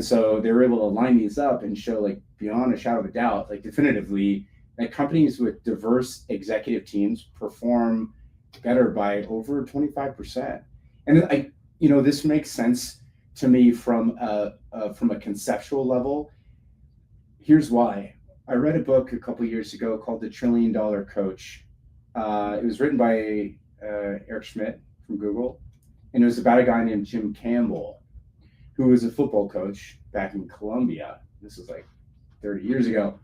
So they were able to line these up and show, like, beyond a shadow of a doubt, like definitively, that companies with diverse executive teams perform better by over 25%. And this makes sense to me from a conceptual level. Here's why. I read a book a couple years ago called The $1 Trillion Coach. It was written by Eric Schmidt from Google, and it was about a guy named Jim Campbell, who was a football coach back in Colombia. This was like 30 years ago.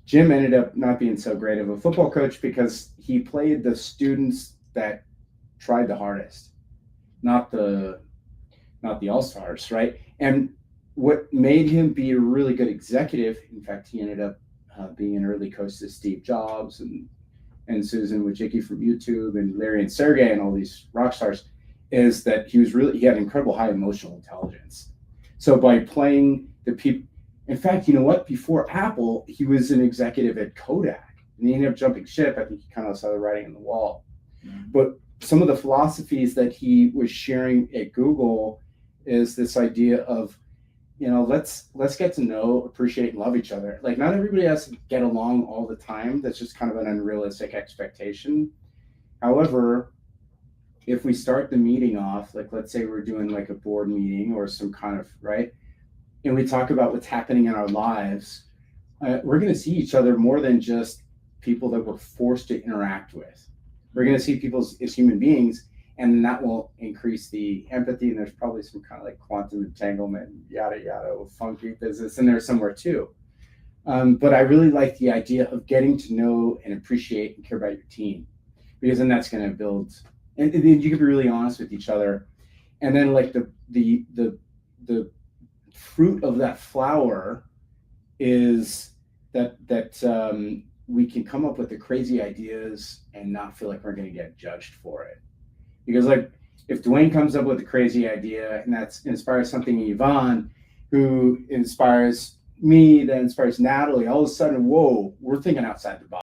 Jim ended up not being so great of a football coach because he played the students that tried the hardest, not the all-stars, right? And what made him be a really good executive, in fact, he ended up being an early coach to Steve Jobs and Susan Wojcicki from YouTube and Larry and Sergey and all these rock stars, is that he had incredible high emotional intelligence. So by playing the people, in fact, you know what? Before Apple, he was an executive at Kodak, and he ended up jumping ship. I think he kind of saw the writing on the wall. Mm-hmm. But some of the philosophies that he was sharing at Google is this idea of, let's get to know, appreciate, and love each other. Like, not everybody has to get along all the time. That's just kind of an unrealistic expectation. However, if we start the meeting off, like, let's say we're doing like a board meeting or some kind of, right, and we talk about what's happening in our lives, we're going to see each other more than just people that we're forced to interact with. We're going to see people as human beings, and that will increase the empathy. And there's probably some kind of like quantum entanglement, yada, yada, funky business in there somewhere too. But I really like the idea of getting to know and appreciate and care about your team, because then that's going to build, and then you can be really honest with each other. And then like the fruit of that flower is that we can come up with the crazy ideas and not feel like we're going to get judged for it. Because like if Dwayne comes up with a crazy idea and that inspires something in Yvonne, who inspires me, that inspires Natalie, all of a sudden, whoa, we're thinking outside the box.